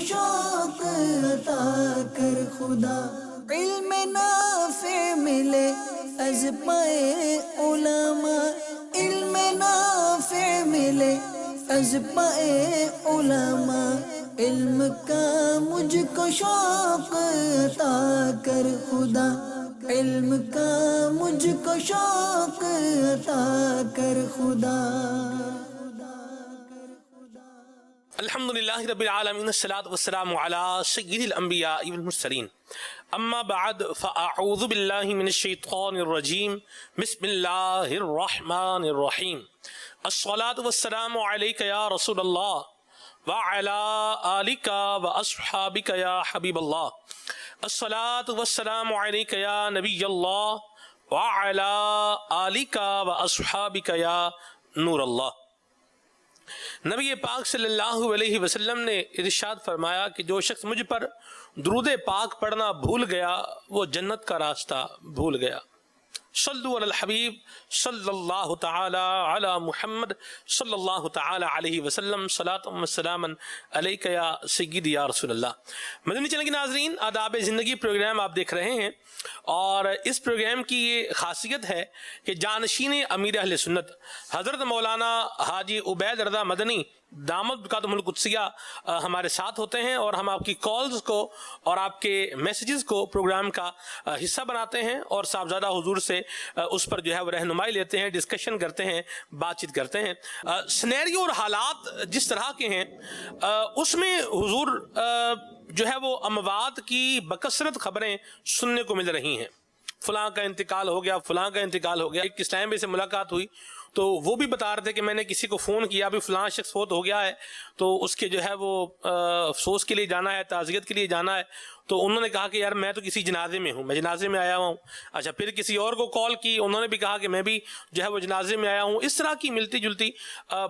شوق عطا کر خدا، علم نافع ملے از پائے علماء، علم نافع ملے از پائے علماء، علم کا مجھ کو شوق عطا کر خدا، علم کا مجھ کو شوق عطا کر خدا۔ الحمدللہ رب العالمین، الصلاۃ والسلام علی سید الانبیاء والمرسلین، اما بعد فاعوذ باللہ من الشیطان الرجیم، بسم اللہ الرحمن الرحیم، الصلاۃ والسلام علیک یا رسول اللہ وعلی آلک واصحابک یا حبیب اللہ، الصلاۃ والسلام علیک یا نبی اللہ وعلی آلک واصحابک یا نور اللہ۔ نبی پاک صلی اللہ علیہ وسلم نے ارشاد فرمایا کہ جو شخص مجھ پر درود پاک پڑھنا بھول گیا وہ جنت کا راستہ بھول گیا۔ صلو علی الحبیب صلی اللہ تعالی علی محمد صلی اللہ تعالی علیہ وسلم، صلاۃ و سلام علیک یا سیدی یا رسول اللہ۔ مدنی چینل کے ناظرین، آداب زندگی پروگرام آپ دیکھ رہے ہیں، اور اس پروگرام کی یہ خاصیت ہے کہ جانشین امیر اہل سنت حضرت مولانا حاجی عبید رضا مدنی دامت برکاتہم القدسیہ ہمارے ساتھ ہوتے ہیں، اور ہم آپ کی کالز کو اور آپ کے میسیجز کو پروگرام کا حصہ بناتے ہیں، اور صاحبزادہ حضور سے اس پر جو ہے وہ رہنمائی لیتے ہیں، ڈسکشن کرتے ہیں، بات چیت کرتے ہیں۔ سینیریو اور حالات جس طرح کے ہیں اس میں حضور جو ہے وہ اموات کی بکثرت خبریں سننے کو مل رہی ہیں، فلاں کا انتقال ہو گیا، فلاں کا انتقال ہو گیا۔ ایک کس ٹائم سے ملاقات ہوئی تو وہ بھی بتا رہے تھے کہ میں نے کسی کو فون کیا بھی فلاں شخص فوت ہو گیا ہے، تو اس کے جو ہے وہ افسوس کے لیے جانا ہے، تعزیت کے لیے جانا ہے، تو انہوں نے کہا کہ یار میں تو کسی جنازے میں ہوں، میں جنازے میں آیا ہوں۔ اچھا، پھر کسی اور کو کال کی، انہوں نے بھی کہا کہ میں بھی جو ہے وہ جنازے میں آیا ہوں۔ اس طرح کی ملتی جلتی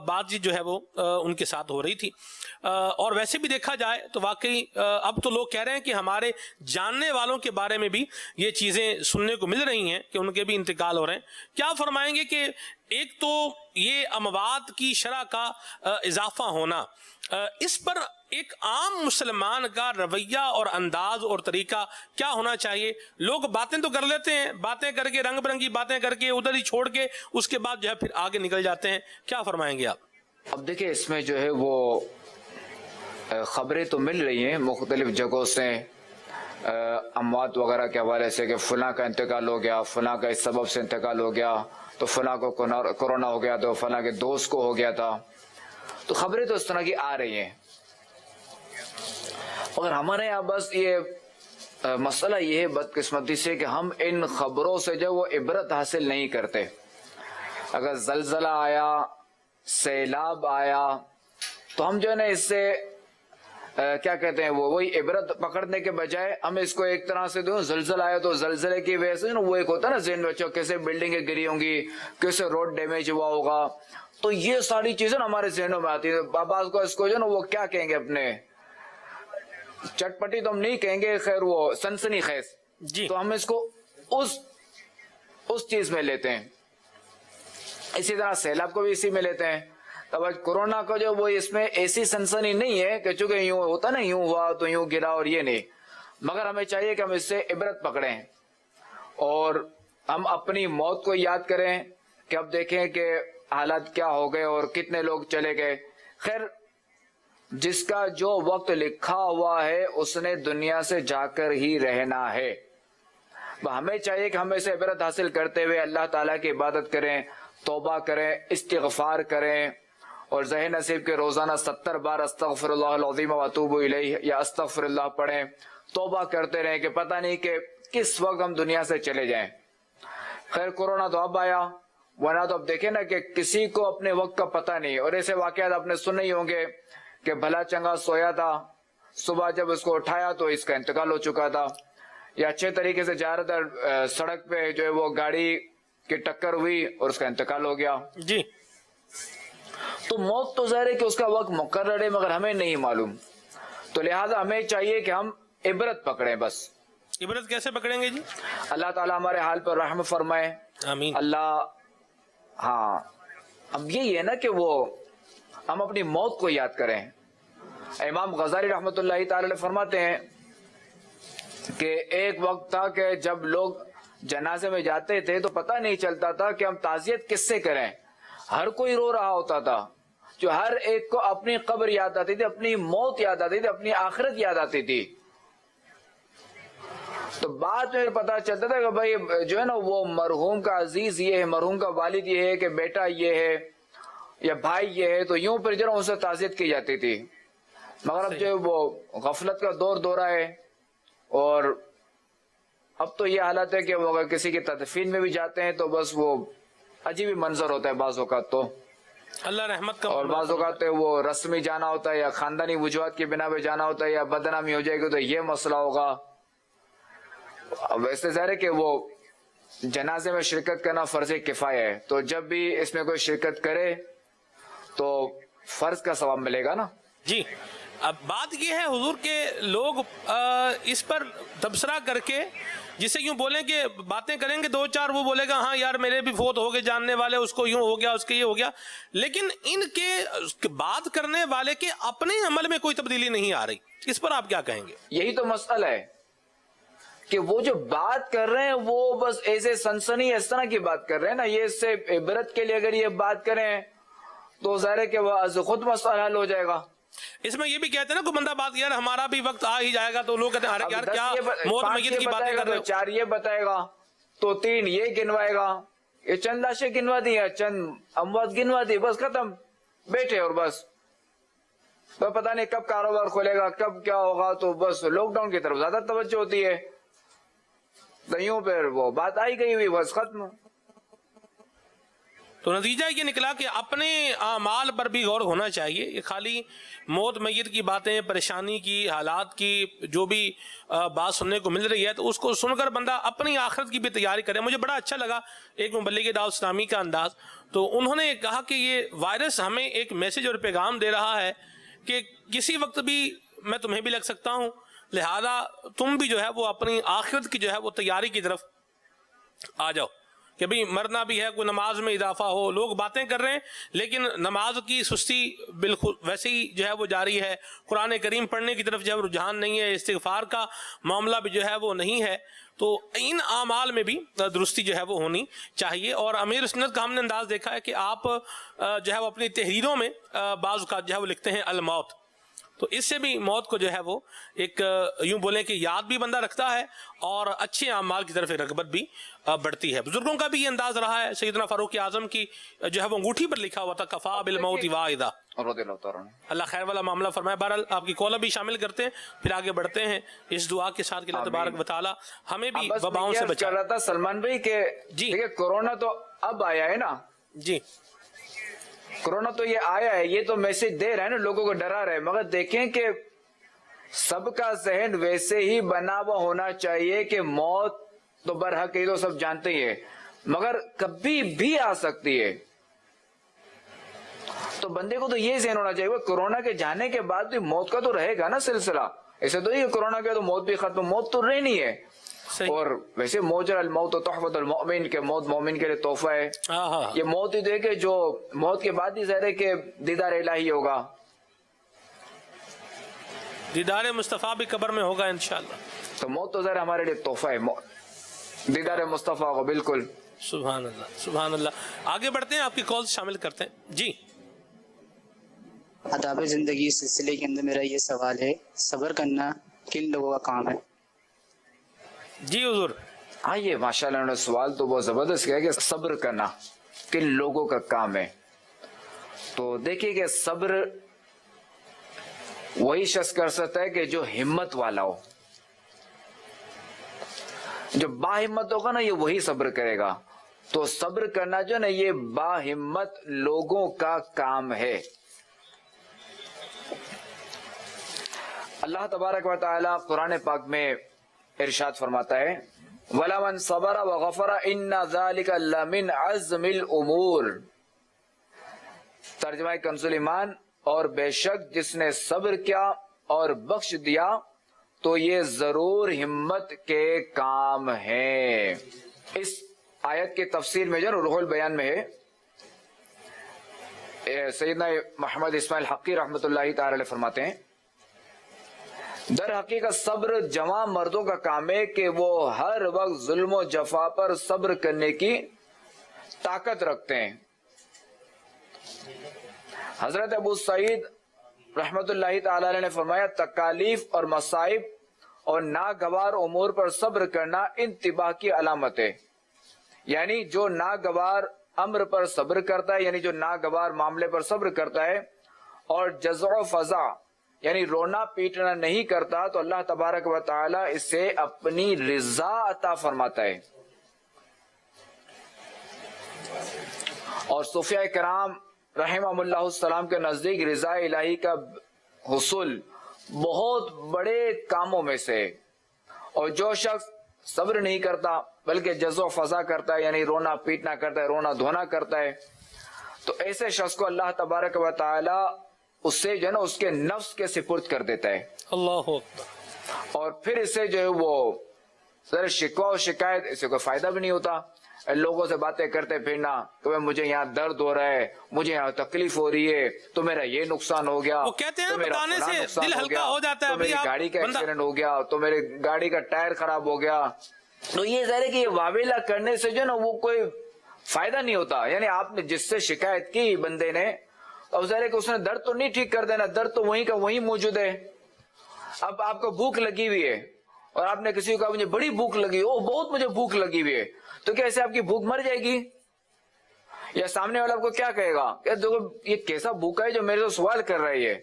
بات چیت جو ہے وہ ان کے ساتھ ہو رہی تھی۔ اور ویسے بھی دیکھا جائے تو واقعی اب تو لوگ کہہ رہے ہیں کہ ہمارے جاننے والوں کے بارے میں بھی یہ چیزیں سننے کو مل رہی ہیں کہ ان کے بھی انتقال ہو رہے ہیں۔ کیا فرمائیں گے کہ ایک تو یہ اموات کی شرح کا اضافہ ہونا، اس پر ایک عام مسلمان کا رویہ اور انداز اور طریقہ کیا ہونا چاہیے؟ لوگ باتیں تو کر لیتے ہیں، باتیں کر کے رنگ برنگی باتیں کر کے ادھر ہی چھوڑ کے اس کے بعد جو ہے پھر آگے نکل جاتے ہیں۔ کیا فرمائیں گے آپ؟ اب دیکھیں، اس میں جو ہے وہ خبریں تو مل رہی ہیں مختلف جگہوں سے اموات وغیرہ کے حوالے سے کہ فلاں کا انتقال ہو گیا، فلاں کا اس سبب سے انتقال ہو گیا، تو فلاں کو کورونا ہو گیا، تو فلاں کے دوست کو ہو گیا تھا۔ تو خبریں تو اس طرح کی آ رہی ہیں، مگر ہمارے یہاں بس یہ مسئلہ یہ ہے بدقسمتی سے کہ ہم ان خبروں سے جو وہ عبرت حاصل نہیں کرتے۔ اگر زلزلہ آیا، سیلاب آیا، تو ہم جو ہے نا اس سے کیا کہتے ہیں وہی عبرت پکڑنے کے بجائے ہم اس کو ایک طرح سے دو، زلزلہ آیا تو زلزلے کی وجہ سے وہ ایک ہوتا ہے نا ذہن بچوں، کیسے بلڈنگیں گری ہوں گی، کیسے روڈ ڈیمیج ہوا ہوگا، تو یہ ساری چیزیں ہمارے ذہنوں میں آتی ہیں۔ بابا کو اس کو جو نا وہ کیا کہیں گے، اپنے چٹپٹی تو ہم نہیں کہیں گے، خیر وہ سنسنی خیز جی، تو ہم اس کو اس چیز میں لیتے ہیں۔ اسی طرح سیلاب کو بھی اسی میں لیتے ہیں۔ اب کورونا کا جو وہ اس میں ایسی سنسنی نہیں ہے کہ چونکہ یوں ہوتا نا، یوں ہوا تو یوں گرا، اور یہ نہیں، مگر ہمیں چاہیے کہ ہم اس سے عبرت پکڑیں اور ہم اپنی موت کو یاد کریں کہ اب دیکھیں کہ حالات کیا ہو گئے اور کتنے لوگ چلے گئے۔ خیر، جس کا جو وقت لکھا ہوا ہے اس نے دنیا سے جا کر ہی رہنا ہے۔ ہمیں چاہیے کہ ہم اسے عبرت حاصل کرتے ہوئے اللہ تعالیٰ کی عبادت کریں، توبہ کریں، استغفار کریں، اور ذہن نصیب کے روزانہ 70 بار استغفر اللہ العظیم واتوب الیہ یا استغفر اللہ پڑھیں، توبہ کرتے رہیں کہ پتہ نہیں کہ کس وقت ہم دنیا سے چلے جائیں۔ خیر، کورونا تو اب آیا، ورنہ تو اب دیکھیں نا کہ کسی کو اپنے وقت کا پتہ نہیں، اور ایسے واقعات آپ نے سنے ہی ہوں گے کہ بھلا چنگا سویا تھا، صبح جب اس کو اٹھایا تو اس کا انتقال ہو چکا تھا، یا اچھے طریقے سے جا رہا تھا، سڑک پہ جو ہے وہ گاڑی کی ٹکر ہوئی اور اس کا انتقال ہو گیا۔ جی، تو موت تو ظاہر ہے کہ اس کا وقت مقرر ہے، مگر ہمیں نہیں معلوم، تو لہٰذا ہمیں چاہیے کہ ہم عبرت پکڑیں۔ بس عبرت کیسے پکڑیں گے جی؟ اللہ تعالیٰ ہمارے حال پر رحم فرمائے، آمین۔ اللہ، ہاں، اب یہی ہے نا کہ وہ ہم اپنی موت کو یاد کریں، امام غزالی رحمۃ اللہ تعالی علیہ فرماتے ہیں کہ ایک وقت تھا کہ جب لوگ جنازے میں جاتے تھے تو پتہ نہیں چلتا تھا کہ ہم تعزیت کس سے کریں. ہر کوئی رو رہا ہوتا تھا، جو ہر ایک کو اپنی قبر یاد آتی تھی، اپنی موت یاد آتی تھی، اپنی آخرت یاد آتی تھی. تو بعد میں پتہ چلتا تھا کہ بھائی جو ہے نا وہ مرحوم کا عزیز یہ ہے، مرحوم کا والد یہ ہے، کہ بیٹا یہ ہے یا بھائی یہ ہے، تو یوں پھر جو ہے ان سے تعزیت کی جاتی تھی. مگر اب جو ہے وہ غفلت کا دورہ ہے، اور اب تو یہ حالت ہے کہ وہ اگر کسی کی تدفین میں بھی جاتے ہیں تو بس وہ عجیب ہی منظر ہوتا ہے بعض اوقات تو. اللہ رحمت کا. اور بعض اوقات وہ رسمی جانا ہوتا ہے یا خاندانی وجوہات کی بنا پہ جانا ہوتا ہے، یا بدنامی ہو جائے گی تو یہ مسئلہ ہوگا. ویسے ظاہر ہے کہ وہ جنازے میں شرکت کرنا فرض کفایہ ہے، تو جب بھی اس میں کوئی شرکت کرے تو فرض کا ثواب ملے گا نا. جی اب بات یہ ہے حضور کہ لوگ اس پر تبصرہ کر کے جسے یوں بولیں کہ باتیں کریں گے دو چار، وہ بولے گا ہاں یار میرے بھی فوت ہو گئے جاننے والے، اس کو یوں ہو گیا، اس کے یہ ہو گیا، لیکن ان کے بات کرنے والے کے اپنے عمل میں کوئی تبدیلی نہیں آ رہی. اس پر آپ کیا کہیں گے؟ یہی تو مسئلہ ہے کہ وہ جو بات کر رہے ہیں وہ بس ایسے سنسنی اس طرح کی بات کر رہے ہیں نا. یہ اس سے عبرت کے لیے اگر یہ بات کریں تو ظاہر ہے کہ وہ از خود مسئلہ حل ہو جائے گا. اس میں یہ بھی کہتے ہیں نا کوئی بندہ بات یار ہمارا بھی وقت آ ہی جائے گا، تو لوگ کہتے ہیں ارے یار کیا موت میت کی باتیں کر رہے ہو. 4 یہ بتائے گا تو 3 یہ گنوائے گا، یہ چند لاشیں گنوا دی یا چند اموات گنوا دی، بس ختم، بیٹھے اور بس پتہ نہیں کب کاروبار کھولے گا، کب کیا ہوگا. تو بس لاک ڈاؤن کی طرف زیادہ توجہ ہوتی ہے، یوں پھر وہ بات آئی گئی ہوئی بس ختم. تو نتیجہ یہ نکلا کہ اپنے اعمال پر بھی غور ہونا چاہیے. یہ خالی موت میت کی باتیں، پریشانی کی، حالات کی جو بھی بات سننے کو مل رہی ہے تو اس کو سن کر بندہ اپنی آخرت کی بھی تیاری کرے. مجھے بڑا اچھا لگا ایک مبلغ دعوت اسلامی کا انداز. تو انہوں نے کہا کہ یہ وائرس ہمیں ایک میسج اور پیغام دے رہا ہے کہ کسی وقت بھی میں تمہیں بھی لگ سکتا ہوں، لہذا تم بھی جو ہے وہ اپنی آخرت کی جو ہے وہ تیاری کی طرف آ جاؤ کہ بھئی مرنا بھی ہے، کوئی نماز میں اضافہ ہو. لوگ باتیں کر رہے ہیں لیکن نماز کی سستی بالکل ویسے ہی جو ہے وہ جاری ہے، قرآن کریم پڑھنے کی طرف جو ہے رجحان نہیں ہے، استغفار کا معاملہ بھی جو ہے وہ نہیں ہے. تو ان اعمال میں بھی درستی جو ہے وہ ہونی چاہیے. اور امیر سنت کا ہم نے انداز دیکھا ہے کہ آپ جو ہے وہ اپنی تحریروں میں بعض اوقات جو ہے وہ لکھتے ہیں الموت. تو اس سے بھی موت کو جو ہے وہ ایک یوں بولیں کہ یاد بھی بندہ رکھتا ہے اور اچھے اعمال کی طرف رغبت بھی بڑھتی ہے. بزرگوں کا بھی یہ انداز رہا ہے. سیدنا فاروق اعظم کی جو ہے وہ انگوٹھی پر لکھا ہوا تھا کفا بالموت واعظا. اللہ خیر والا معاملہ فرمائے. بہرحال آپ کی کال بھی شامل کرتے ہیں، پھر آگے بڑھتے ہیں اس دعا کے ساتھ کہ اللہ تبارک و تعالی ہمیں بھی وباؤں سے بچائے. رہا تھا سلمان بھائی کہ جی کورونا تو اب آیا ہے نا. جی کورونا تو یہ آیا ہے، یہ تو میسج دے رہے ہیں نا، لوگوں کو ڈرا رہے ہیں. مگر دیکھیں کہ سب کا ذہن ویسے ہی بنا ہوا ہونا چاہیے کہ موت تو برحق یہ تو سب جانتے ہی ہے، مگر کبھی بھی آ سکتی ہے. تو بندے کو تو یہ ذہن ہونا چاہیے کورونا کے جانے کے بعد بھی موت کا تو رہے گا نا سلسلہ. ایسے تو یہ کورونا کے تو موت بھی ختم، موت تو رہنی ہے. اور ویسے موجر الموت و تحفۃ المؤمن کہ موت مومن کے لیے تحفہ ہے. یہ موت ہی دیکھے جو موت کے بعد ہی ظاہر ہے کہ دیدار الہی ہوگا، دیدار مصطفیٰ بھی قبر میں ہوگا انشاءاللہ. تو موت تو ظاہر ہمارے لیے تحفہ ہے، دیدار مصطفیٰ کو. بالکل سبحان اللہ سبحان اللہ. آگے بڑھتے ہیں، آپ کی کال شامل کرتے ہیں. جی آداب زندگی سلسلے کے اندر میرا یہ سوال ہے، صبر کرنا کن لوگوں کا کام ہے؟ جی حضور. ہاں یہ ماشاءاللہ انہوں نے سوال تو بہت زبردست کیا کہ صبر کرنا کن لوگوں کا کام ہے. تو دیکھیے کہ صبر وہی شخص کر سکتا ہے کہ جو ہمت والا ہو، جو با ہمت ہوگا نا یہ وہی صبر کرے گا. تو صبر کرنا جو نا یہ با ہمت لوگوں کا کام ہے. اللہ تبارک و تعالی قرآن پاک میں ارشاد فرماتا ہے وَلَمَنْ صَبَرَ وَغَفَرَ إِنَّ ذَلِكَ لَمِنْ عَزْمِ الْأُمُورِ. ترجمہ کنز ایمان، اور بے شک جس نے صبر کیا اور بخش دیا تو یہ ضرور ہمت کے کام ہیں. اس آیت کے تفسیر میں جو روح البیان میں ہے، سیدنا محمد اسماعیل حقی رحمۃ اللہ تعالی علیہ فرماتے ہیں در حقیقت صبر جوان مردوں کا کام ہے کہ وہ ہر وقت ظلم و جفا پر صبر کرنے کی طاقت رکھتے ہیں. حضرت ابو سعید رحمت اللہ تعالی علیہ نے فرمایا تکالیف اور مصائب اور ناگوار امور پر صبر کرنا انتباہ کی علامت ہے. یعنی جو ناگوار امر پر صبر کرتا ہے، یعنی جو ناگوار معاملے پر صبر کرتا ہے اور جزع و فضا یعنی رونا پیٹنا نہیں کرتا، تو اللہ تبارک و تعالی اسے اپنی رضا عطا فرماتا ہے. اور صوفیاء کرام رحمہم اللہ السلام کے نزدیک رضا الہی کا حصول بہت بڑے کاموں میں سے، اور جو شخص صبر نہیں کرتا بلکہ جزع و فضا کرتا ہے، یعنی رونا پیٹنا کرتا ہے، رونا دھونا کرتا ہے، تو ایسے شخص کو اللہ تبارک و تعالی اس سے جو ہے نا اس کے نفس کے سپرد کر دیتا ہے. اللہ اکبر. اور پھر اسے جو ہے وہ ذرا شکوہ و شکایت، اسے کوئی فائدہ بھی نہیں ہوتا. لوگوں سے باتیں کرتے پھرنا کہ مجھے یہاں درد ہو رہا ہے، مجھے یہاں تکلیف ہو رہی ہے، تو میرا یہ نقصان ہو گیا، وہ کہتے ہیں تو میرا بتانے فلاں سے نقصان دل ہلکا ہو جاتا ہے، تو میری گاڑی کا ایکسیڈنٹ ہو گیا، تو میرے گاڑی کا ٹائر خراب ہو گیا. تو یہ ظاہر ہے کہ یہ واویلا کرنے سے جو ہے نا وہ کوئی فائدہ نہیں ہوتا. یعنی آپ نے جس سے شکایت کی بندے نے، اب ظاہر ہے کہ اس نے درد تو نہیں ٹھیک کر دینا، درد تو وہیں کا وہیں موجود ہے. اب آپ کو بھوک لگی ہوئی ہے اور آپ نے کسی کو کہا مجھے بڑی بھوک لگی، او بہت مجھے بھوک لگی ہوئی ہے، تو کیا ایسے آپ کی بھوک مر جائے گی؟ یا سامنے والا آپ کو کیا کہے گا کہ دیکھو یہ کیسا بھوکا ہے جو میرے سے سوال کر رہی ہے.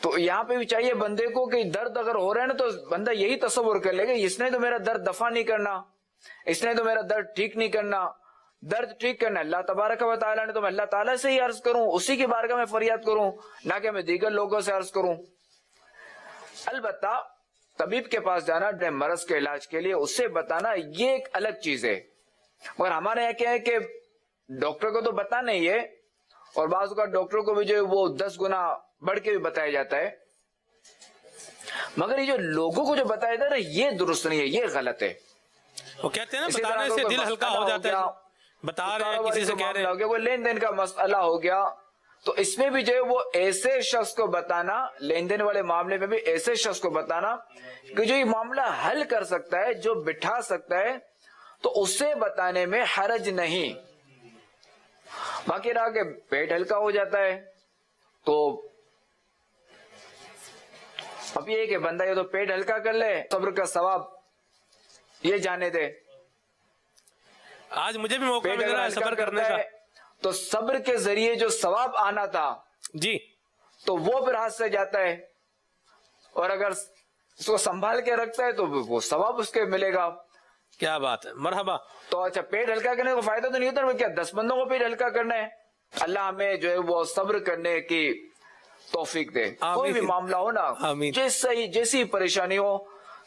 تو یہاں پہ بھی چاہیے بندے کو کہ درد اگر ہو رہا ہے نا تو بندہ یہی تصور کر لے گا اس نے تو میرا درد دفع نہیں کرنا، اس نے تو میرا درد ٹھیک نہیں کرنا. درد ٹھیک کرنا اللہ تبارک و تعالیٰ نے، تو میں اللہ تعالیٰ سے ہی عرض کروں، اسی کی بارگاہ میں فریاد کروں، نہ کہ میں دیگر لوگوں سے عرض کروں. البتہ طبیب کے پاس جانا اپنے مرض کے علاج کے لیے، اسے بتانا یہ ایک الگ چیز ہے. مگر ہمارے یہاں کیا ہے کہ ڈاکٹر کو تو بتانا ہی ہے، اور بعض اوقات ڈاکٹر کو بھی جو ہے وہ 10 گنا بڑھ کے بھی بتایا جاتا ہے. مگر یہ جو لوگوں کو جو بتایا جاتا ہے یہ درست نہیں ہے، یہ غلط ہے. وہ کہتے ہیں نا بتانے سے دل ہلکا ہو جاتا ہے. بتا رہے ہیں کسی سے کہہ رہے ہیں، کوئی لین دین کا مسئلہ ہو گیا، تو اس میں بھی جو ہے وہ ایسے شخص کو بتانا، لین دین والے معاملے میں بھی ایسے شخص کو بتانا کہ جو یہ معاملہ حل کر سکتا ہے، جو بٹھا سکتا ہے، تو اسے بتانے میں حرج نہیں. باقی رہا کہ پیٹ ہلکا ہو جاتا ہے، تو اب یہ کہ بندہ یہ تو پیٹ ہلکا کر لے، صبر کا ثواب یہ جانے دے. آج مجھے بھی موقع مل رہا ہے صبر کرنے کا، تو صبر کے ذریعے جو ثواب آنا تھا جی تو وہ پھر ہاتھ سے جاتا ہے، اور اگر اس کو سنبھال کے رکھتا ہے تو وہ ثواب اس کے ملے گا. کیا بات ہے، مرحبا. تو اچھا پیٹ ہلکا کرنے کو فائدہ تو نہیں ہوتا، کیا 10 بندوں کو پیٹ ہلکا کرنا ہے؟ اللہ ہمیں جو ہے وہ صبر کرنے کی توفیق دے. کوئی بھی معاملہ ہو نا، جیسی پریشانی ہو،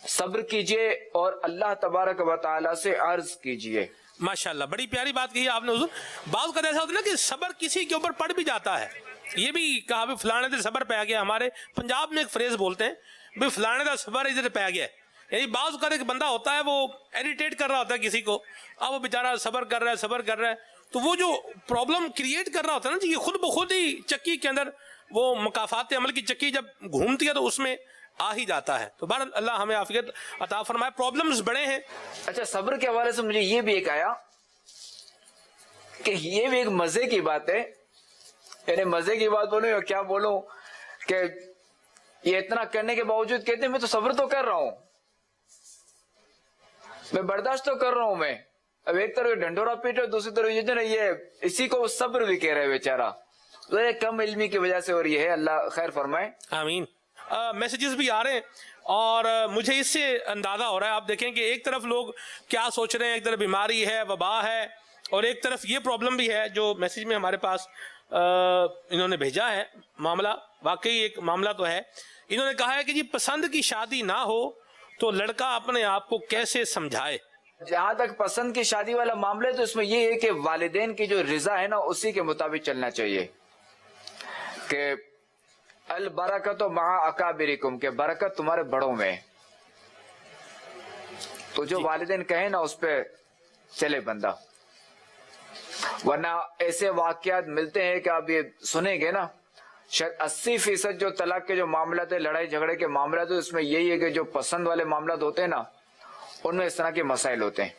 صبر کیجئے اور اللہ تبارک و تعالی سے عرض کیجئے. ماشاءاللہ بڑی پیاری بات کہی آپ نے حضور. بعض کا ایسا ہوتا ہے نا کہ صبر کسی کے اوپر پڑ بھی جاتا ہے. یہ بھی کہا بھی فلانے دے صبر پہ آ گیا. ہمارے پنجاب میں ایک فریز بولتے ہیں بھی فلانے دا صبر ادھر پہ آ گیا. یعنی بعض کا ایک بندہ ہوتا ہے وہ ایریٹیٹ کر رہا ہوتا ہے کسی کو، اب وہ بیچارہ صبر کر رہا ہے، تو وہ جو پرابلم کریٹ کر رہا ہوتا ہے نا جی، یہ خود بخود ہی چکی کے اندر وہ مکافات عمل کی چکی جب گھومتی ہے تو اس میں آ ہی جاتا ہے. تو بہرحال اللہ ہمیں عافیت عطا فرمائے. پرابلمز بڑے ہیں. اچھا صبر کے حوالے سے مجھے یہ بھی ایک آیا کہ یہ بھی ایک مزے کی بات ہے، یعنی مزے کی بات بولوں یا کیا بولوں، کہ یہ اتنا کرنے کے باوجود کہتے ہیں میں تو صبر تو کر رہا ہوں، میں برداشت تو کر رہا ہوں. میں اب ایک طرف ڈنڈورا پیٹے، دوسری طرف یہ جو نا یہ اسی کو صبر بھی کہہ رہے بیچارہ. کم علمی کی وجہ سے اور یہ ہے، اللہ خیر فرمائے. آمین. میسیجز بھی آ رہے ہیں اور مجھے اس سے اندازہ ہو رہا ہے. آپ دیکھیں کہ ایک طرف لوگ کیا سوچ رہے ہیں، ایک طرف بیماری ہے، وبا ہے، اور ایک طرف یہ پرابلم بھی ہے جو میسیج میں ہمارے پاس انہوں نے بھیجا ہے. معاملہ واقعی ایک معاملہ تو ہے. انہوں نے کہا ہے کہ جی پسند کی شادی نہ ہو تو لڑکا اپنے آپ کو کیسے سمجھائے. جہاں تک پسند کی شادی والا معاملہ ہے تو اس میں یہ ہے کہ والدین کی جو رضا ہے نا اسی کے مطابق چلنا چاہیے، کہ البرکت مع اکابرکم، کہ برکت تمہارے بڑوں میں. تو جو والدین کہیں نا اس پہ چلے بندہ. ورنہ ایسے واقعات ملتے ہیں کہ آپ یہ سنیں گے نا شاید 80% جو طلاق کے جو معاملات ہیں، لڑائی جھگڑے کے معاملات ہیں، اس میں یہی ہے کہ جو پسند والے معاملات ہوتے ہیں نا، ان میں اس طرح کے مسائل ہوتے ہیں.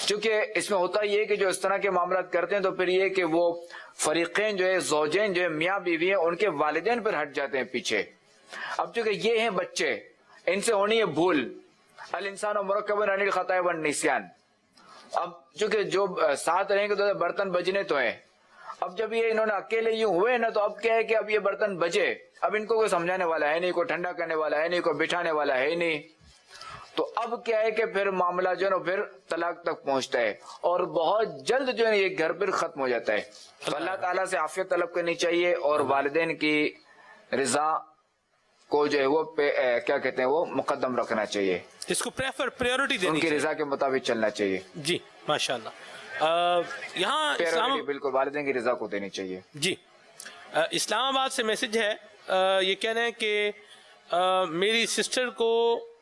چونکہ اس میں ہوتا یہ ہے کہ جو اس طرح کے معاملات کرتے ہیں تو پھر یہ کہ وہ فریقین جو ہے، زوجین جو ہے، میاں بیوی ہیں، ان کے والدین پر ہٹ جاتے ہیں پیچھے. اب چونکہ یہ ہیں بچے، ان سے ہونی ہے بھول. الانسان مرکب عن الخطا والنسیان. اب چونکہ جو ساتھ رہیں گے تو برتن بجنے تو ہیں. اب جب یہ انہوں نے اکیلے یوں ہوئے نا، تو اب کیا ہے کہ اب یہ برتن بجے، اب ان کو کوئی سمجھانے والا ہے نہیں، کوئی ٹھنڈا کرنے والا ہے نہیں، کوئی بٹھانے والا ہے نہیں. تو اب کیا ہے کہ پھر معاملہ جو ہے نا پھر طلاق تک پہنچتا ہے، اور بہت جلد جو ہے یہ گھر پھر ختم ہو جاتا ہے. تو اللہ تعالیٰ سے عافیت طلب کرنی چاہیے، اور والدین کی رضا کو جو ہے وہ کیا کہتے ہیں وہ مقدم رکھنا چاہیے، اس کو پریورٹی دینی ان کی چاہیے. رضا کے مطابق چلنا چاہیے. جی ماشاءاللہ. یہاں اسلام بالکل والدین کی رضا کو دینی چاہیے. جی اسلام آباد سے میسج ہے، یہ کہہ رہے ہیں کہ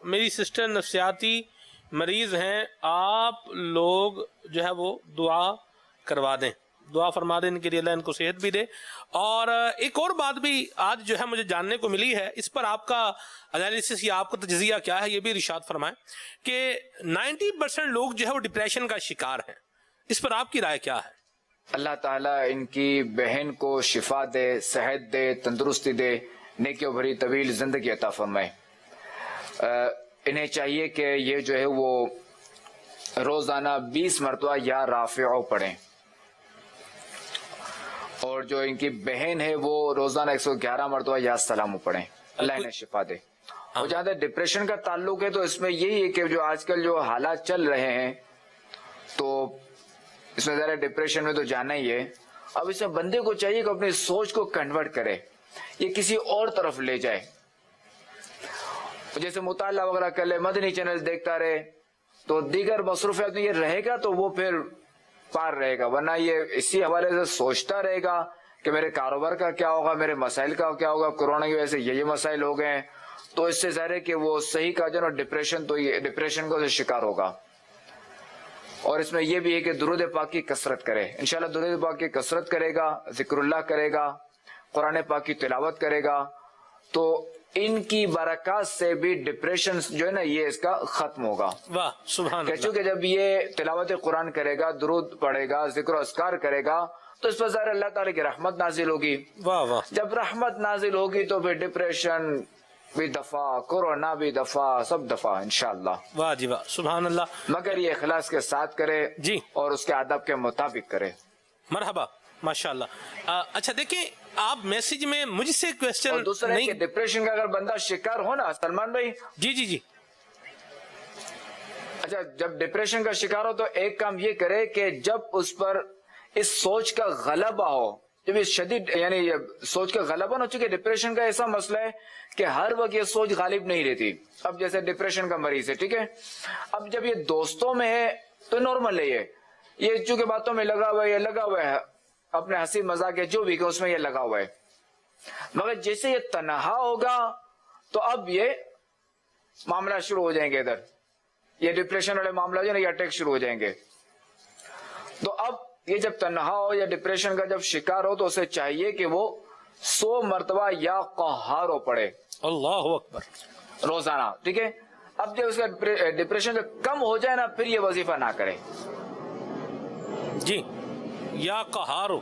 میری سسٹر نفسیاتی مریض ہیں، آپ لوگ جو ہے وہ دعا کروا دیں، دعا فرما دیں ان کے لیے، اللہ ان کو صحت بھی دے. اور ایک اور بات بھی آج جو ہے مجھے جاننے کو ملی ہے، اس پر آپ کا انالیسس یا آپ کا تجزیہ کیا ہے، یہ بھی ارشاد فرمائیں کہ 90% لوگ جو ہے وہ ڈپریشن کا شکار ہیں. اس پر آپ کی رائے کیا ہے؟ اللہ تعالیٰ ان کی بہن کو شفا دے، صحت دے، تندرستی دے، نیکیوں بھری طویل زندگی عطا فرمائے. انہیں چاہیے کہ یہ جو ہے وہ روزانہ 20 مرتبہ یا رافعو پڑھیں، اور جو ان کی بہن ہے وہ روزانہ 111 مرتبہ یا سلام پڑھیں. اللہ انہیں شفا دے. اور جہاں تک ڈپریشن کا تعلق ہے تو اس میں یہی ہے کہ جو آج کل جو حالات چل رہے ہیں تو اس میں ذرا ڈپریشن میں تو جانا ہی ہے. اب اس میں بندے کو چاہیے کہ اپنی سوچ کو کنورٹ کرے، یہ کسی اور طرف لے جائے. جیسے مطالعہ وغیرہ کر لے، مدنی چینل دیکھتا رہے، تو دیگر مصروفیات میں یہ رہے گا تو وہ پھر پار رہے گا. ورنہ یہ اسی حوالے سے سوچتا رہے گا کہ میرے کاروبار کا کیا ہوگا، میرے مسائل کا کیا ہوگا، کورونا کی وجہ سے یہ مسائل ہو گئے ہیں، تو اس سے ظاہر ہے کہ وہ صحیح کا جو ہے ڈپریشن، تو یہ ڈپریشن کو شکار ہوگا. اور اس میں یہ بھی ہے کہ درود پاک کی کثرت کرے. انشاءاللہ درود پاک کی کثرت کرے گا، ذکر اللہ کرے گا، قرآن پاک کی تلاوت کرے گا، تو ان کی برکات سے بھی ڈپریشن جو ہے نا یہ اس کا ختم ہوگا. واہ سبحان اللہ. چونکہ جب یہ تلاوت قرآن کرے گا، درود پڑھے گا، ذکر و اذکار کرے گا، تو اس پر ظاہر اللہ تعالیٰ کی رحمت نازل ہوگی. واہ واہ. جب رحمت نازل ہوگی تو پھر ڈپریشن بھی دفع، کورونا بھی دفع، سب دفع انشاءاللہ. واہ جی واہ سبحان اللہ. مگر یہ اخلاص کے ساتھ کرے جی، اور اس کے آداب کے مطابق کرے. مرحبا ماشاءاللہ. اچھا دیکھیں آپ میسج میں مجھ سے اور کویسچن دوسرا ہے کہ نہیں. ڈپریشن کا اگر بندہ شکار ہو نا سلمان بھائی، جی جی جی اچھا جب ڈپریشن کا شکار ہو تو ایک کام یہ کرے کہ جب اس پر اس سوچ کا غلبہ ہو، جب اس شدید یعنی یہ سوچ کا غلبہ نہ، چونکہ ڈپریشن کا ایسا مسئلہ ہے کہ ہر وقت یہ سوچ غالب نہیں رہتی. اب جیسے ڈپریشن کا مریض ہے، ٹھیک ہے، اب جب یہ دوستوں میں ہے تو نارمل ہے، یہ چونکہ باتوں میں لگا ہوا ہے، یہ لگا ہوا ہے، اپنے ہنسی مذاق ہے جو بھی کہ اس میں یہ لگا ہوا ہے. مگر جیسے یہ تنہا ہوگا تو اب یہ معاملہ شروع ہو جائیں گے، ادھر یہ ڈپریشن والے معاملہ جو ہے نا یہ اٹیک شروع ہو جائیں گے. تو اب یہ جب تنہا ہو یا ڈپریشن کا جب شکار ہو تو اسے چاہیے کہ وہ 100 مرتبہ یا قہارو پڑھے اللہ اکبر روزانہ، ٹھیک ہے. اب جب اس کا ڈپریشن جب کم ہو جائے نا پھر یہ وظیفہ نہ کرے. جی یا قہارو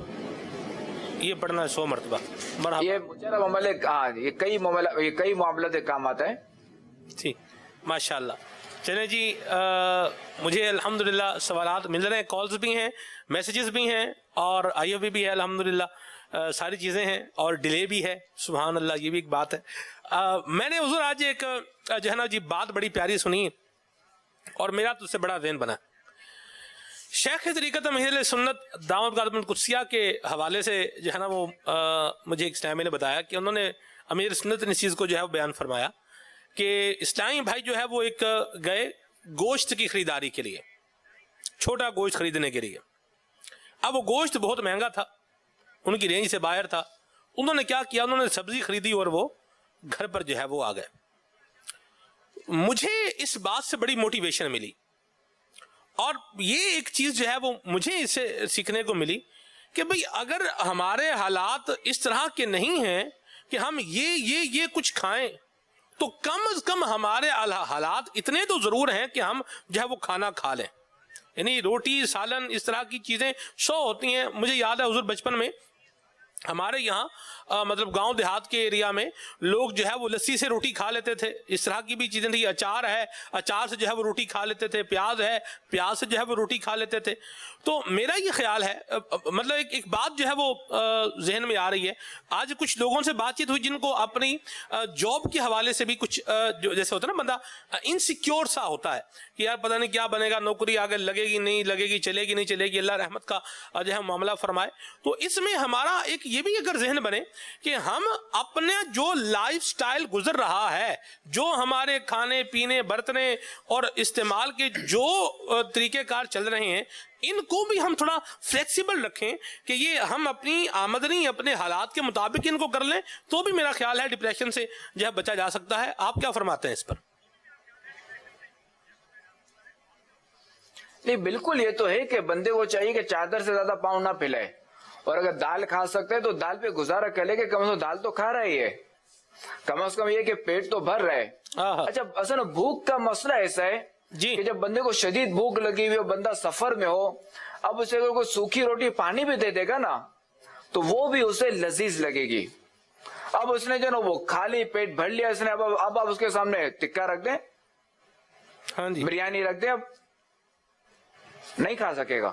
یہ پڑھنا ہے 100 مرتبہ. مرحبا. یہ مجرب عمل ہے، ہاں یہ کئی معاملات کام آتا ہے. ٹھیک ماشاءاللہ. چلیں جی مجھے الحمدللہ سوالات مل رہے ہیں، کالز بھی ہیں، میسیجز بھی ہیں، اور آئی ایف بھی ہے الحمدللہ، ساری چیزیں ہیں، اور ڈیلے بھی ہے. سبحان اللہ، یہ بھی ایک بات ہے. میں نے حضور آج ایک جو ہے نا جی بات بڑی پیاری سنی اور میرا تو اس سے بڑا ذہن بنا. شیخ طریقت اہل سنت دعوت گاہ القدسیہ کے حوالے سے جو ہے نا وہ مجھے ایک اسلامی نے بتایا کہ انہوں نے امیر سنت نے اس چیز کو جو ہے وہ بیان فرمایا کہ اسلامی بھائی جو ہے وہ ایک گئے گوشت کی خریداری کے لیے، چھوٹا گوشت خریدنے کے لیے. اب وہ گوشت بہت مہنگا تھا، ان کی رینج سے باہر تھا. انہوں نے کیا کیا، انہوں نے سبزی خریدی اور وہ گھر پر جو ہے وہ آ گئے. مجھے اس بات سے بڑی موٹیویشن ملی، اور یہ ایک چیز جو ہے وہ مجھے اس سے سیکھنے کو ملی کہ بھئی اگر ہمارے حالات اس طرح کے نہیں ہیں کہ ہم یہ کچھ کھائیں تو کم از کم ہمارے حالات اتنے تو ضرور ہیں کہ ہم جو ہے وہ کھانا کھا لیں. یعنی روٹی سالن اس طرح کی چیزیں 100 ہوتی ہیں. مجھے یاد ہے حضور بچپن میں ہمارے یہاں مطلب گاؤں دیہات کے ایریا میں لوگ جو ہے وہ لسی سے روٹی کھا لیتے تھے. اس طرح کی بھی چیزیں تھی. اچار ہے, اچار سے جو ہے وہ روٹی کھا لیتے تھے. پیاز ہے, پیاز سے جو ہے وہ روٹی کھا لیتے تھے. تو میرا یہ خیال ہے, مطلب ایک بات جو ہے وہ ذہن میں آ رہی ہے. آج کچھ لوگوں سے بات چیت ہوئی جن کو اپنی جاب کے حوالے سے بھی کچھ جیسے ہوتا ہے نا, بندہ انسیکیور سا ہوتا ہے کہ یار پتہ نہیں کیا بنے گا, نوکری آگے لگے گی نہیں لگے گی, چلے گی نہیں چلے گی, اللہ رحمت کا جو ہے معاملہ فرمائے. تو اس میں ہمارا ایک یہ بھی اگر ذہن بنے کہ ہم اپنے جو لائف سٹائل گزر رہا ہے, جو ہمارے کھانے پینے برتنے اور استعمال کے جو طریقہ کار چل رہے ہیں, ان کو بھی ہم تھوڑا فلیکسیبل رکھیں کہ یہ ہم اپنی آمدنی اپنے حالات کے مطابق ان کو کر لیں, تو بھی میرا خیال ہے ڈپریشن سے جو ہے بچا جا سکتا ہے. آپ کیا فرماتے ہیں اس پر؟ نہیں بالکل, یہ تو ہے کہ بندے کو چاہیے کہ چادر سے زیادہ پاؤں نہ پھیلائے, اور اگر دال کھا سکتے ہیں تو دال پہ گزارا کرے کہ کم از کم دال تو کھا رہی ہے, کم از کم یہ کہ پیٹ تو بھر رہے. اچھا اصل میں بھوک کا مسئلہ ایسا ہے کہ جب بندے کو شدید بھوک لگی ہوئی ہو, بندہ سفر میں ہو, اب اسے اگر کوئی سوکھی روٹی پانی بھی دے دے گا نا تو وہ بھی اسے لذیذ لگے گی. اب اس نے جو نا وہ خالی پیٹ بھر لیا اس نے, اب آپ اس کے سامنے ٹکا رکھ دیں, بریانی رکھ دیں, اب نہیں کھا سکے گا.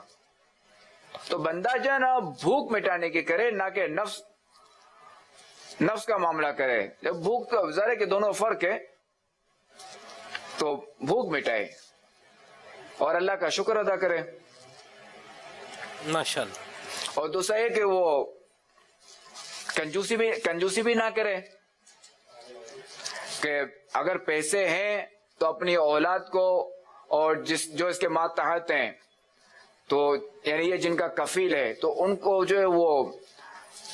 تو بندہ جو ہے نا بھوک مٹانے کی کرے, نہ کہ نفس کا معاملہ کرے. جب بھوک کا ظاہر ہے کہ دونوں فرق ہے, تو بھوک مٹائے اور اللہ کا شکر ادا کرے ماشاءاللہ. اور دوسرا یہ کہ وہ کنجوسی بھی نہ کرے, کہ اگر پیسے ہیں تو اپنی اولاد کو اور جو اس کے ماتحت ہیں, تو یعنی یہ جن کا کفیل ہے, تو ان کو جو ہے وہ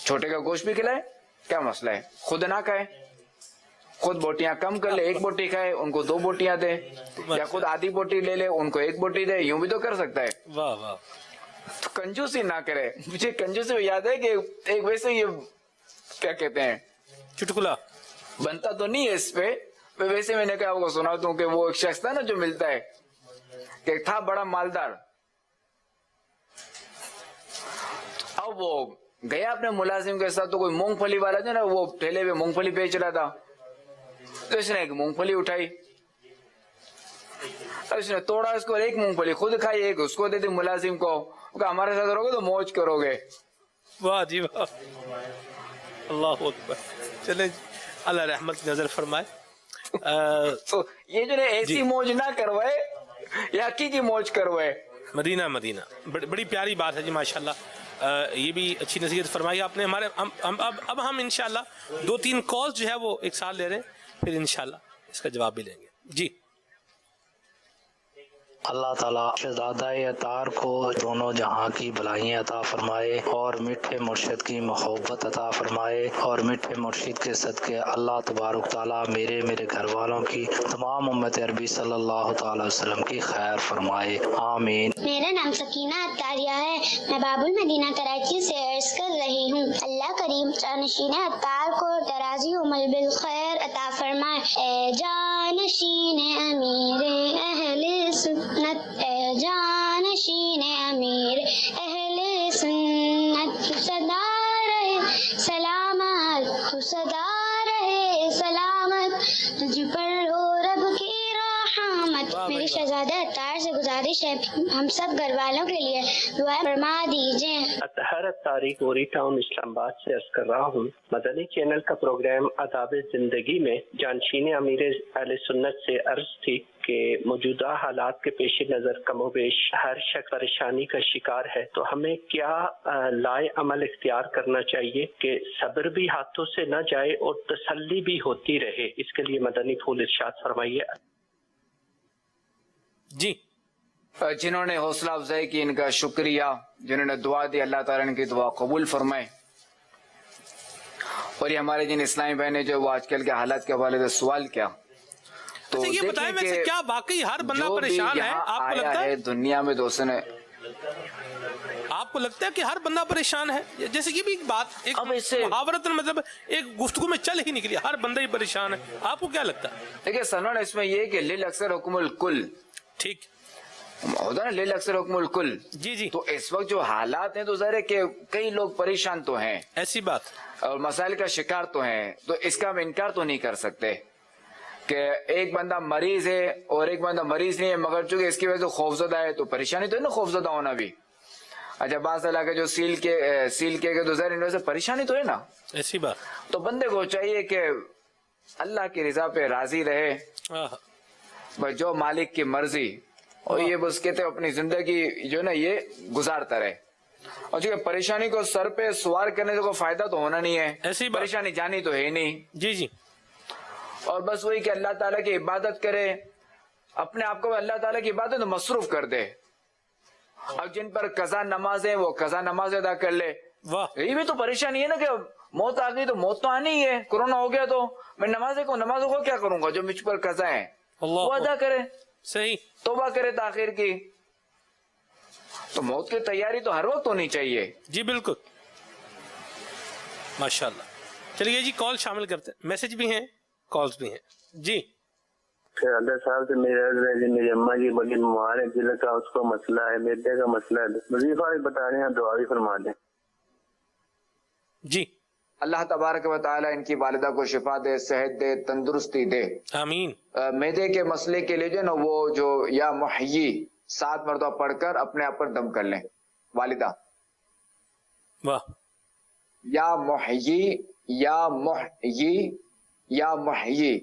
چھوٹے کا گوشت بھی کھلائے, کیا مسئلہ ہے. خود نہ کھائے, خود بوٹیاں کم کر لے, 1 بوٹی کھائے, ان کو 2 بوٹیاں دے, یا خود آدھی بوٹی لے لے, ان کو 1 بوٹی دے, یوں بھی تو کر سکتا ہے. واہ واہ. تو کنجوسی نہ کرے. مجھے کنجوسی میں یاد ہے کہ ایک ویسے یہ کیا کہتے ہیں چٹکلا بنتا تو نہیں ہے اس پہ, ویسے میں نے کہا آپ کو سنا دوں کہ وہ ایک شخص تھا نا جو ملتا ہے, کہ تھا بڑا مالدار. اب وہ گیا اپنے ملازم کے ساتھ, تو کوئی مونگ پھلی والا جو نا وہ ٹھیلے پہ مونگ پھلی بیچ رہا تھا, تو اس نے ایک مونگ پھلی اٹھائی, اس نے توڑا اس کو, 1 مونگ پھلی خود کھائی, 1 اس کو دے دی ملازم کو, کہ ہمارے ساتھ رہو گے تو موج کرو گے. واہ جی واہ, اللہ اکبر. چلیں اللہ رحمت کی نظر فرمائے. تو یہ جو ایسی موج نہ کروائے, یہ حقیقی موج کروائے. مدینہ بڑی پیاری بات ہے جی ماشاءاللہ. یہ بھی اچھی نصیحت فرمائی آپ نے. ہمارے اب ہم انشاءاللہ 2-3 کالز جو ہے وہ ایک ساتھ لے رہے ہیں, پھر انشاءاللہ اس کا جواب بھی لیں گے. جی. اللہ تعالیٰ شہزادہ اطہار کو دونوں جہاں کی بلائیاں عطا فرمائے اور میٹھے مرشد کی محبت عطا فرمائے, اور میٹھے مرشد کے صدقے اللہ تبارک تعالیٰ میرے گھر والوں کی, تمام امت عربی صلی اللہ تعالی وسلم کی خیر فرمائے, آمین. میرا نام سکینہ عطاریہ ہے, میں باب المدینہ کراچی سے عرض کر رہی ہوں. اللہ کریم جانشین عطار کو درازی عمر بالخیر عطا فرمائے. اے جانشین امیر اہل سنت, اے جانشین امیر اہل سنت, صدا رہے سلامت, صدا رہے سلامت, تجھ پر ہو رب کی رحمت. میری شہزادہ عطار سے گزارش ہے ہم سب گھر والوں کے لیے دعا فرما دیجیے. اطہر عطاری گوری ٹاؤن اسلام آباد سے عرض کر رہا ہوں. مدنی چینل کا پروگرام آداب زندگی میں جانشین امیر اہل سنت سے عرض تھی کہ موجودہ حالات کے پیش نظر کم و بیش ہر شخص پریشانی کا شکار ہے, تو ہمیں کیا لائے عمل اختیار کرنا چاہیے کہ صبر بھی ہاتھوں سے نہ جائے اور تسلی بھی ہوتی رہے. اس کے لیے مدنی پھول ارشاد فرمائیے. جی. جنہوں نے حوصلہ افزائی کی ان کا شکریہ, جنہوں نے دعا دی اللہ تعالیٰ ان کی دعا قبول فرمائے. اور یہ ہمارے جن اسلامی بہنیں جو وہ آج کل کے حالات کے حوالے سے سوال کیا, تو یہ بتائیں ویسے کیا واقعی ہر بندہ پریشان ہے؟ آپ کو لگتا ہے دنیا میں دوستوں نے, آپ کو لگتا ہے کہ ہر بندہ پریشان ہے؟ جیسے یہ بھی ایک بات ایک اب اس سے محاورتاً مطلب ایک گفتگو میں چل ہی نکلی ہر بندہ ہی پریشان ہے، آپ کو کیا لگتا ہے؟ دیکھیے سلمان، اس میں یہ کہ لیل اکثر حکم الکل ٹھیک ہوتا ہے نا، لیل اکثر حکم الکل. جی جی تو اس وقت جو حالات ہیں تو ظاہر ہے کہ کئی لوگ پریشان تو ہیں ایسی بات اور مسائل کا شکار تو ہیں، تو اس کا ہم انکار تو نہیں کر سکتے کہ ایک بندہ مریض ہے اور ایک بندہ مریض نہیں ہے، مگر چونکہ اس کی وجہ سے خوفزدہ ہے تو پریشانی تو ہے نا، خوفزدہ ہونا بھی. اچھا بعض علاقے جو سیل کے تو ظاہر ان وجہ سے پریشانی تو ہے نا. ایسی بات تو بندے کو چاہیے کہ اللہ کی رضا پہ راضی رہے، بس جو مالک کی مرضی، اور یہ بس کہتے ہیں اپنی زندگی جو ہے نا یہ گزارتا رہے. اور چونکہ پریشانی کو سر پہ سوار کرنے سے کوئی فائدہ تو ہونا نہیں ہے، ایسی بات. پریشانی جانی تو ہے ہی نہیں. جی جی اور بس وہی کہ اللہ تعالیٰ کی عبادت کرے، اپنے آپ کو اللہ تعالیٰ کی عبادت میں مصروف کر دے. اور جن پر قضا نماز ہے وہ قضا نماز ادا کر لے. واہ یہ بھی تو پریشانی ہے نا کہ موت آ گئی تو موت تو آنی ہی ہے، کورونا ہو گیا تو میں نمازوں کو کیا کروں گا جو مجھ پر قضا ہے وہ ادا کرے، صحیح توبہ کرے تاخیر کی. تو موت کی تیاری تو ہر وقت ہونی چاہیے. جی بالکل ماشاءاللہ. چلیے جی کال شامل کرتے ہیں، میسج بھی ہیں کالز بھی ہیں. جی اللہ صاحب سے میری اماں جی بڑی بیمار ہے، دل کا اس کو مسئلہ ہے، میدے کا مسئلہ ہے، وظیفہ بھی بتا رہے ہیں، دعا بھی فرما دیں. جی اللہ تبارک و تعالیٰ ان کی والدہ کو شفا دے، صحت دے، تندرستی دے. آمین. میدے کے مسئلے کے لیے جو نا وہ جو یا محیی 7 مرتبہ پڑھ کر اپنے آپ پر دم کر لیں والدہ. واہ یا محیی یا محیی یا محیی،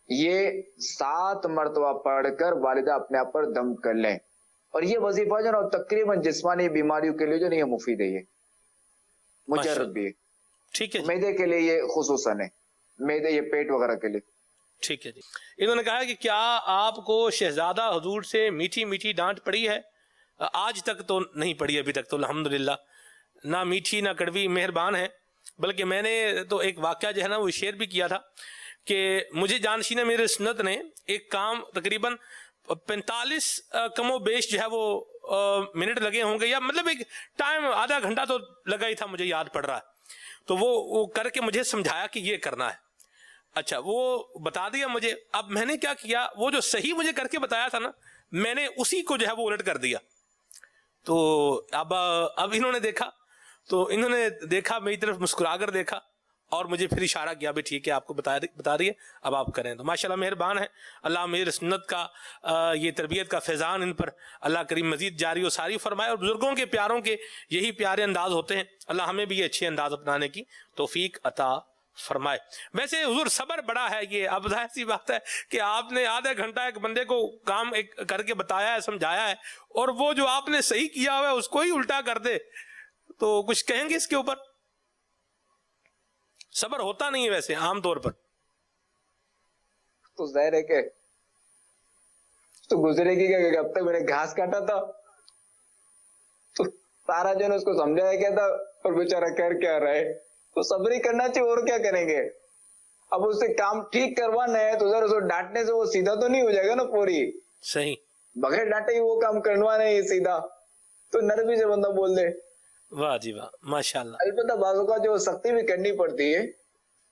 یہ 7 مرتبہ پڑھ کر والدہ اپنے آپ پر دم کر لیں. اور یہ وظیفہ جو نا تقریباً جسمانی بیماریوں کے لیے جو نہیں مفید ہے، یہ مجرد بھی ہے. ٹھیک ہے جی. میدے کے لیے یہ خصوصاً ہے، میدے یہ پیٹ وغیرہ کے لیے. ٹھیک ہے جی. انہوں نے کہا کہ کیا آپ کو شہزادہ حضور سے میٹھی میٹھی ڈانٹ پڑی ہے؟ آج تک تو نہیں پڑی، ابھی تک تو الحمدللہ نہ میٹھی نہ کڑوی، مہربان ہے. بلکہ میں نے تو ایک واقعہ جو ہے نا وہ شیئر بھی کیا تھا کہ مجھے جانشین امیر سنت نے ایک کام تقریباً 45 کم و بیش جو ہے وہ منٹ لگے ہوں گے، یا مطلب ایک ٹائم آدھا گھنٹہ تو لگا ہی تھا، مجھے یاد پڑ رہا ہے. تو وہ کر کے مجھے سمجھایا کہ یہ کرنا ہے. اچھا وہ بتا دیا مجھے. اب میں نے کیا کیا، وہ جو صحیح مجھے کر کے بتایا تھا نا میں نے اسی کو جو ہے وہ الٹ کر دیا. تو اب انہوں نے دیکھا تو انہوں نے دیکھا میری طرف، مسکرا کر دیکھا اور مجھے پھر اشارہ کیا بھی ٹھیک ہے آپ کو بتا رہی ہے اب آپ کریں. تو ماشاءاللہ مہربان ہے. اللہ امیر سنت کا یہ تربیت کا فیضان ان پر اللہ کریم مزید جاری و ساری فرمائے. اور بزرگوں کے پیاروں کے یہی پیارے انداز ہوتے ہیں، اللہ ہمیں بھی یہ اچھے انداز اپنانے کی توفیق عطا فرمائے. ویسے حضور صبر بڑا ہے. یہ اب ظاہر سی بات ہے کہ آپ نے آدھا گھنٹہ ایک بندے کو کام کر کے بتایا ہے، سمجھایا ہے، اور وہ جو آپ نے صحیح کیا ہوا ہے اس کو ہی الٹا کر دے تو کچھ کہیں گے اس کے اوپر؟ صبر ہوتا نہیں ہے ویسے عام طور پر. تو ظاہر ہے کہ تو گزرے گی کہ اب تک میں نے گھاس کاٹا تھا تو سارا جو ہے اس کو سمجھایا کیا تھا اور بیچارہ کر کیا رہا ہے. تو صبر ہی کرنا چاہیے، اور کیا کریں گے. اب اس سے کام ٹھیک کروانا ہے تو ذرا اس کو ڈانٹنے سے وہ سیدھا تو نہیں ہو جائے گا نا پوری. صحیح بغیر ڈانٹے ہی وہ کام کروانا ہے سیدھا، تو نرمی سے بندہ بول دے. واہ جی واہ ماشاءاللہ. البتہ بعضوں کا جو سختی بھی کرنی پڑتی ہے.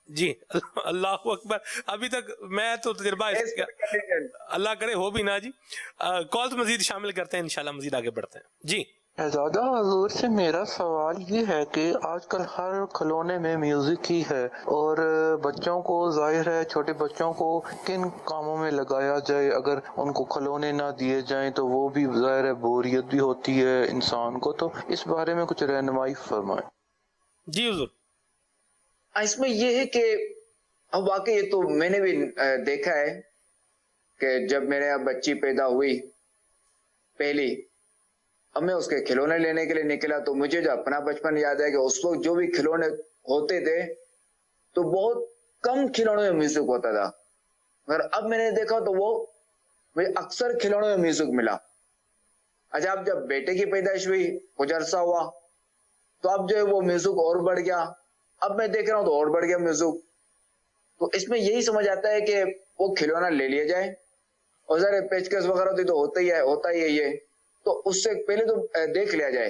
جی اللہ اکبر. ابھی تک میں تو تجربہ اللہ کرے ہو بھی نہ. جی کالز مزید شامل کرتے ہیں انشاءاللہ، مزید آگے بڑھتے ہیں. جی شہزادہ حضور سے میرا سوال یہ ہے کہ آج کل ہر کھلونے میں میوزک ہی ہے، اور بچوں کو ظاہر ہے چھوٹے بچوں کو کن کاموں میں لگایا جائے؟ اگر ان کو کھلونے نہ دیے جائیں تو وہ بھی ظاہر ہے بوریت بھی ہوتی ہے انسان کو. تو اس بارے میں کچھ رہنمائی فرمائیں. جی حضور. اس میں یہ ہے کہ اب واقعی یہ تو میں نے بھی دیکھا ہے کہ جب میرے یہاں بچی پیدا ہوئی پہلی، اب میں اس کے کھلونے لینے کے لیے نکلا تو مجھے جو اپنا بچپن یاد ہے کہ اس وقت جو بھی کھلونے ہوتے تھے تو بہت کم کھلونوں میں میوزک ہوتا تھا، مگر اب میں نے دیکھا تو وہ مجھے اکثر کھلونوں میں میوزک ملا. اچھا اب جب بیٹے کی پیدائش ہوئی کچھ عرصہ ہوا تو اب جو ہے وہ میوزک اور بڑھ گیا. اب میں دیکھ رہا ہوں تو اور بڑھ گیا میوزک. تو اس میں یہی سمجھ آتا ہے کہ وہ کھلونا لے لیا جائے، اور ذرا پیچکس وغیرہ ہوتی تو ہوتا ہی ہے یہ، تو اس سے پہلے تو دیکھ لیا جائے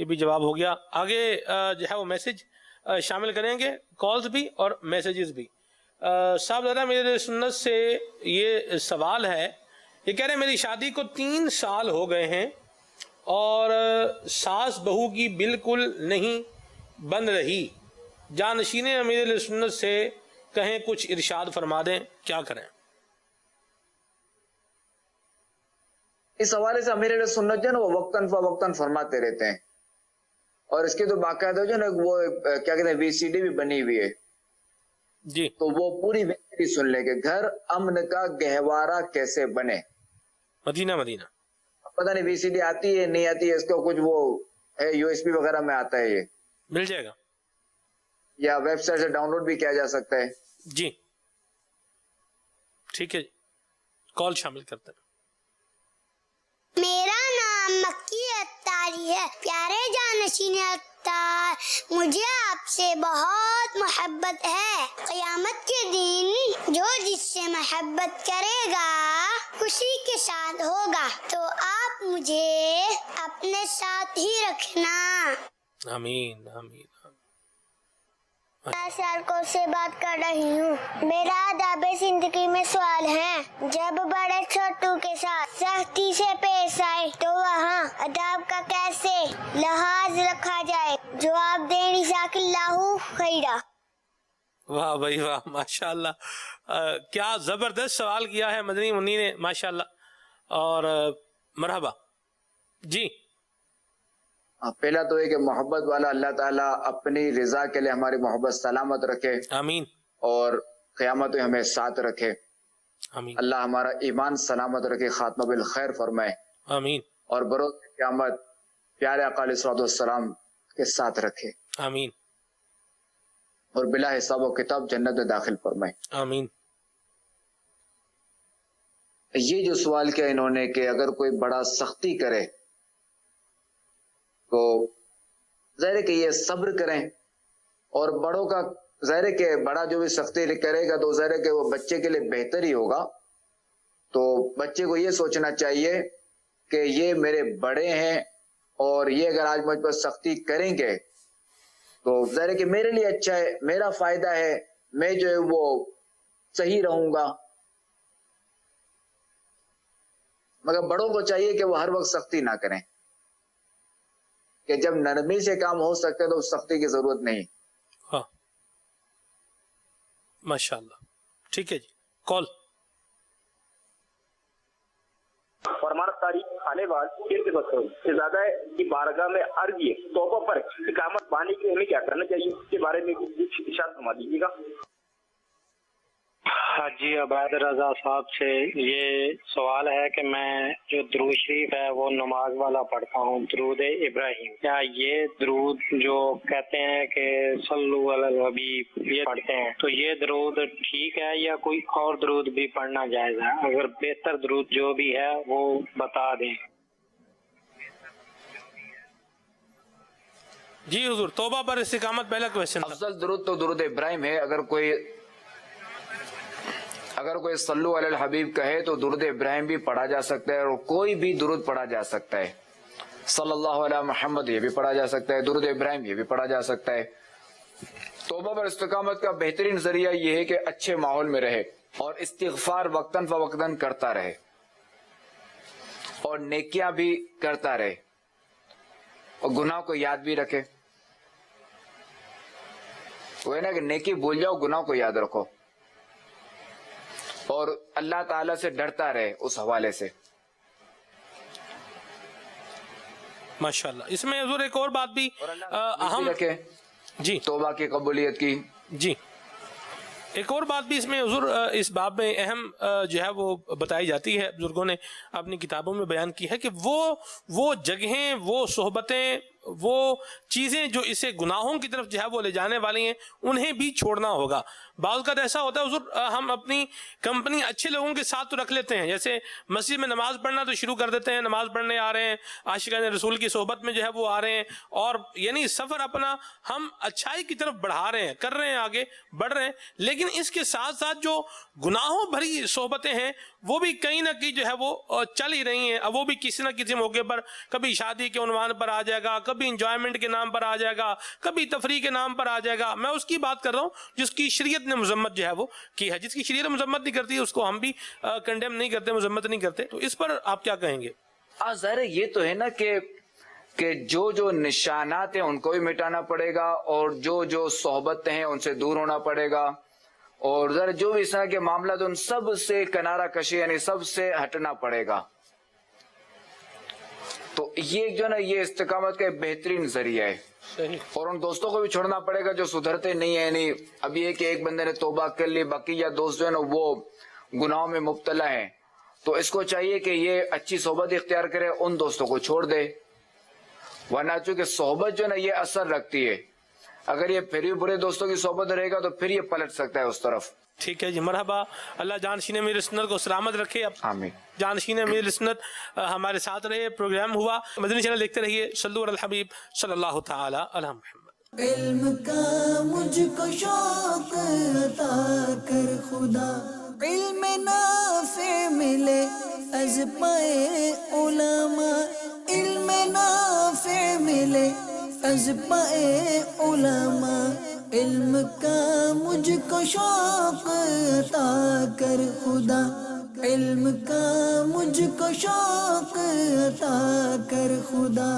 یہ بھی جواب ہو گیا. آگے جو ہے وہ میسج شامل کریں گے, کالز بھی اور میسیجز بھی. صاحب ذرا میرے سنت سے یہ سوال ہے, یہ کہہ رہے ہیں میری شادی کو 3 سال ہو گئے ہیں اور ساس بہو کی بالکل نہیں بن رہی, جانشین امیر سنت سے کہیں کچھ ارشاد فرما دیں, کیا کریں؟ اس حوالے سے امیر سنت جو ہے نا وہ وقتاً فوقتاً فرماتے رہتے ہیں, اور اس کی تو باقاعدہ جو ہے نا وہ کیا کہتے ہیں وی سی ڈی بھی بنی ہوئی ہے جی, تو وہ پوری وی سن لے کہ گھر امن کا گہوارہ کیسے بنے. مدینہ پتہ نہیں وی سی ڈی آتی ہے نہیں آتی ہے, اس کو کچھ وہ ہے یو ایس پی وغیرہ میں آتا ہے, یہ مل جائے گا یا ویب سائٹ سے ڈاؤن لوڈ بھی کیا جا سکتا ہے. جی ٹھیک ہے, کال شامل کرتے ہیں. میرا نام مکی اتاری ہے. پیارے جانشین اتار, مجھے آپ سے بہت محبت ہے. قیامت کے دن جو جس سے محبت کرے گا اسی کے ساتھ ہوگا, تو آپ مجھے اپنے ساتھ ہی رکھنا. آمین آمین. 10 سال کو سے بات کر رہی ہوں. میرا آداب زندگی میں سوال ہے, جب بڑے چھوٹوں کے ساتھ سختی سے پیش آئے تو وہاں آداب کا کیسے لحاظ رکھا جائے؟ جواب دیں جزاک اللہ خیرہ. واہ بھائی واہ, ماشاءاللہ کیا زبردست سوال کیا ہے مدنی منی نے, ماشاءاللہ, اور مرحبا. جی پہلا تو ہے کہ محبت والا اللہ تعالیٰ اپنی رضا کے لیے ہماری محبت سلامت رکھے, آمین, اور قیامت میں ہمیں ساتھ رکھے. آمین, اللہ ہمارا ایمان سلامت رکھے, خاتمہ بالخیر فرمائے. آمین, اور بروز قیامت پیارے آقا علیہ الصلوۃ والسلام کے ساتھ رکھے. آمین, اور بلا حساب و کتاب جنت میں داخل فرمائے. آمین. یہ جو سوال کیا انہوں نے کہ اگر کوئی بڑا سختی کرے تو ظاہر ہے کہ یہ صبر کریں, اور بڑوں کا ظاہر ہے کہ بڑا جو بھی سختی کرے گا تو ظاہر ہے کہ وہ بچے کے لیے بہتر ہی ہوگا. تو بچے کو یہ سوچنا چاہیے کہ یہ میرے بڑے ہیں, اور یہ اگر آج مجھ پر سختی کریں گے تو ظاہر ہے کہ میرے لیے اچھا ہے, میرا فائدہ ہے, میں جو ہے وہ صحیح رہوں گا. مگر بڑوں کو چاہیے کہ وہ ہر وقت سختی نہ کریں, کہ جب نرمی سے کام ہو سکتے تو سختی کی ضرورت نہیں. ہاں ماشاءاللہ. ٹھیک ہے جی, کال. فرمان تاریخ آنے والے زیادہ کی بارگاہ میں عرض یہ توبہ پر اقامت پانے کے لیے ہمیں کیا کرنا چاہیے, اس کے بارے میں کچھ ارشاد فرما دیجیے گا. حاجی عبید رضا صاحب سے یہ سوال ہے کہ میں جو درود شریف ہے وہ نماز والا پڑھتا ہوں, درود ابراہیم, کیا یہ درود جو کہتے ہیں کہ صلو علی الحبیب یہ پڑھتے ہیں, تو یہ درود ٹھیک ہے یا کوئی اور درود بھی پڑھنا جائز ہے؟ اگر بہتر درود جو بھی ہے وہ بتا دیں. جی حضور, توبہ پر استقامت پہلا کویشچن. افضل درود تو درود ابراہیم ہے. اگر کوئی صلو علی الحبیب کہے تو درود ابراہیم بھی پڑھا جا سکتا ہے, اور کوئی بھی درود پڑھا جا سکتا ہے. صلی اللہ علیہ محمد یہ بھی پڑھا جا سکتا ہے, درود ابراہیم یہ بھی پڑھا جا سکتا ہے. توبہ پر استقامت کا بہترین ذریعہ یہ ہے کہ اچھے ماحول میں رہے اور استغفار وقتاً فوقتاً کرتا رہے, اور نیکیاں بھی کرتا رہے, اور گناہ کو یاد بھی رکھے. وہ ہے نا کہ نیکی بھول جاؤ, گناہ کو یاد رکھو, اور اللہ تعالیٰ سے ڈرتا رہے اس حوالے سے. ماشاءاللہ. اس میں حضور ایک اور بات بھی اہم رکھے, جی توبہ کی قبولیت کی. جی ایک اور بات بھی اس میں حضور اس باب میں اہم جو ہے وہ بتائی جاتی ہے, بزرگوں نے اپنی کتابوں میں بیان کی ہے کہ وہ جگہیں, وہ صحبتیں, وہ چیزیں جو اسے گناہوں کی طرف جو ہے وہ لے جانے والی ہیں انہیں بھی چھوڑنا ہوگا. بعض کا ایسا ہوتا ہے حضور, ہم اپنی کمپنی اچھے لوگوں کے ساتھ تو رکھ لیتے ہیں, جیسے مسجد میں نماز پڑھنا تو شروع کر دیتے ہیں, نماز پڑھنے آ رہے ہیں, عاشقان رسول کی صحبت میں جو ہے وہ آ رہے ہیں, اور یعنی سفر اپنا ہم اچھائی کی طرف بڑھا رہے ہیں, کر رہے ہیں, آگے بڑھ رہے ہیں. لیکن اس کے ساتھ ساتھ جو گناہوں بھری صحبتیں ہیں وہ بھی کہیں نہ کہیں جو ہے وہ چل ہی رہی ہیں. اب وہ بھی کسی نہ کسی موقع پر کبھی شادی کے عنوان پر آ جائے گا, کبھی انجوائمنٹ کے نام پر آ جائے گا, کبھی تفریح کے نام پر آ جائے گا. میں اس کی بات کر رہا ہوں جس کی شریعت نے مذمت جو ہے وہ کی ہے. جس کی شریعت مذمت نہیں کرتی اس کو ہم بھی کنڈیم نہیں کرتے, مذمت نہیں کرتے. تو اس پر آپ کیا کہیں گے؟ ظاہر یہ تو ہے نا کہ جو نشانات ہیں ان کو بھی مٹانا پڑے گا, اور جو صحبتیں ہیں ان سے دور ہونا پڑے گا, اور ذرا جو بھی اس طرح کے معاملات ان سب سے کنارہ کشی یعنی سب سے ہٹنا پڑے گا. تو یہ جو نا یہ استقامت کا بہترین ذریعہ ہے. اور ان دوستوں کو بھی چھوڑنا پڑے گا جو سدھرتے نہیں ہیں. یعنی اب یہ کہ ایک بندے نے توبہ کر لی, بقیہ دوست جو ہے نا وہ گناہوں میں مبتلا ہیں, تو اس کو چاہیے کہ یہ اچھی صحبت اختیار کرے, ان دوستوں کو چھوڑ دے. ورنہ چونکہ صحبت جو ہے نا یہ اثر رکھتی ہے, اگر یہ پھر بھی برے دوستوں کی صحبت رہے گا تو پھر یہ پلٹ سکتا ہے اس طرف. ٹھیک ہے جی, مرحبا. اللہ جانشین امیر سنت کو سلامت رکھے. آمین. جانشین امیر سنت ہمارے ساتھ رہے. پروگرام ہوا, مدنی چینل دیکھتے رہیے. صلو علی الحبیب صلی اللہ تعالی علی محمد. علم کا مجھ کو شوق عطا کر خدا, علم نافع ملے از پائے علماء, علم نافع ملے از پائے علماء. علم کا مجھ کو شوق عطا کر خدا, علم کا مجھ کو شوق عطا کر خدا.